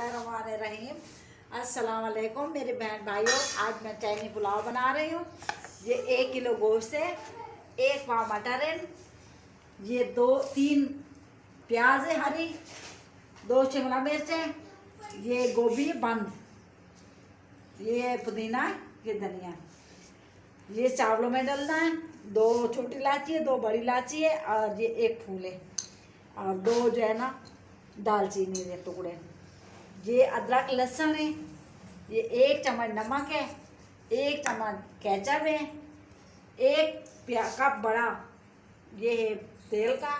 बिस्मिल्लाहिर्रहमानिर्रहीम। अस्सलाम वालेकुम मेरे बहन भाइयों। आज मैं चाइनी पुलाव बना रही हूँ। ये 1 किलो गोश्त है, 1 पाव मटर है, ये 2-3 प्याज है हरी, 2 शिमला मिर्च है, ये गोभी बंद, ये पुदीना है, ये धनिया, ये चावलों में डालना है। 2 छोटी इलायची है, 2 बड़ी इलायची है और ये 1 फूल है और 2 जो है ना दालचीनी के टुकड़े। ये अदरक लहसुन है, ये 1 चम्मच नमक है, 1 चम्मच केचप है, 1 कप बड़ा ये है तेल का,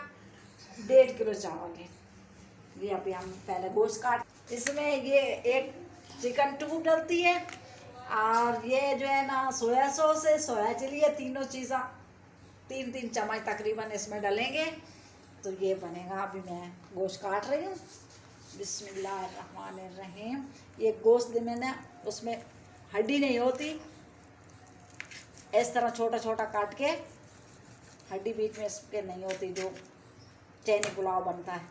1.5 किलो चावल है। ये अभी हम पहले गोश्त काट, इसमें ये 1 चिकन ट्यूब डलती है और ये जो है ना सोया सॉस है, सोया चिली है, तीनों चीज़ें 3-3 चम्मच तकरीबन इसमें डालेंगे तो ये बनेगा। अभी मैं गोश्त काट रही हूँ। बिस्मिल्लाहिर्रहमानिर्रहीम। ये गोश्त मैंने उसमें हड्डी नहीं होती, इस तरह छोटा छोटा काट के, हड्डी बीच में इसके नहीं होती जो चाइनी पुलाव बनता है।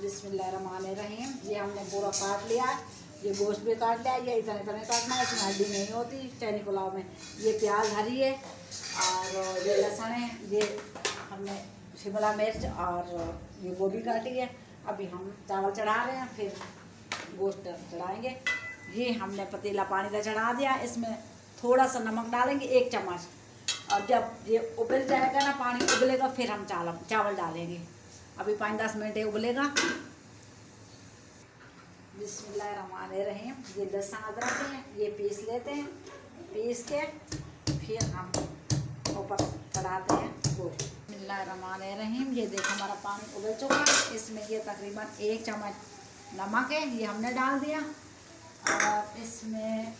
बिस्मिल्लाहिर्रहमानिर्रहीम। ये हमने पूरा काट लिया, ये गोश्त भी काट लिया, ये इतने इतने काटना है, इसमें हड्डी नहीं होती चाइनी पुलाव में। ये प्याज हरी है और ये लहसुन है, ये हमने शिमला मिर्च और ये गोभी काटी है। अभी हम चावल चढ़ा रहे हैं, फिर गोश्त चढ़ाएंगे। ये हमने पतीला पानी का चढ़ा दिया, इसमें थोड़ा सा नमक डालेंगे 1 चम्मच, और जब ये उबल जाएगा ना, पानी उबलेगा, फिर हम चावल डालेंगे। अभी 5-10 मिनट उबलेगा। बिस्मिल्लाहिर्रहमानिर्रहीम। ये लहसुन अदरक है, ये पीस लेते हैं, पीस के फिर हम ऊपर चढ़ाते हैं गोश्त। बिस्मिल्लाहिर्रहमानिर्रहीम। ये देखो हमारा पानी उबल चुका है, इसमें ये तकरीबन 1 चम्मच नमक है, ये हमने डाल दिया। और इसमें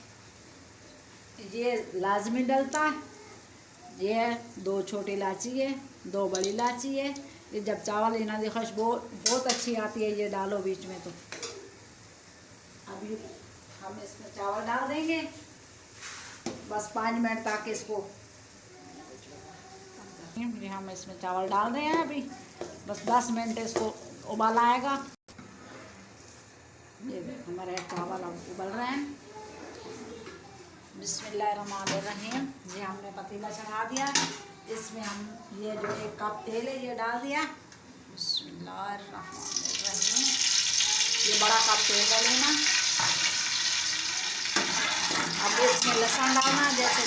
ये लाजमी डलता है, ये 2 छोटी इलायची है, 2 बड़ी इलायची है। ये जब चावल इन्हें की खुशबू बहुत अच्छी आती है, ये डालो बीच में। तो अभी हम इसमें चावल डाल देंगे, बस 5 मिनट तक इसको। हम इसमें चावल डाल रहे हैं, अभी बस 10 मिनट इसको उबाल आएगा। ये देखो हमारे चावल अब उबल रहे हैं। बिस्मिल्लाहिर्रहमानिर्रहीम। ये हमने पतीला चढ़ा दिया, इसमें हम ये जो 1 कप तेल है ये डाल दिया। बिस्मिल्लाहिर्रहमानिर्रहीम। ये बड़ा कप तेल डालेना। अब इसमें लहसुन डालना, जैसे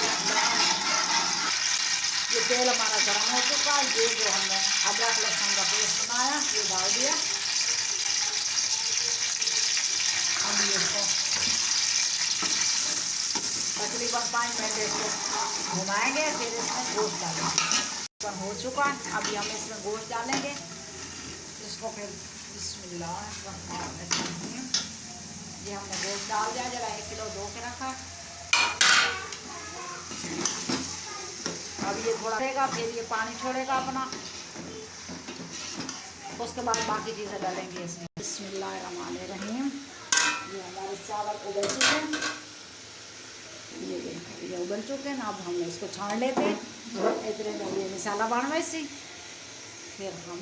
ये तेल हमारा गर्म हो चुका है। ये जो हमने अदरक लहसुन का पेस्ट बनाया ये डाल दिया। अब इसको तकरीबन 5 मिनट इसको घुमाएंगे, फिर इसमें गोश्त डालेंगे। हो चुका है, अभी हम इसमें गोश्त डालेंगे इसको। फिर बिस्मिल्लाहिर्रहमानिर्रहीम। ये हमने गोश्त डाल दिया, जरा 1 किलो धो के रखा। अब ये थोड़ा रहेगा, फिर ये पानी छोड़ेगा अपना, उसके बाद बाकी चीज़ें डालेंगे इसमें। बिस्मिल्लाहिर्रहमानिर्रहीम। ये हमारे चावल उबल चुके हैं, ये उबल चुके हैं। अब हम इसको छान लेते हैं, इतने में ये मसाला बनवा सी, फिर हम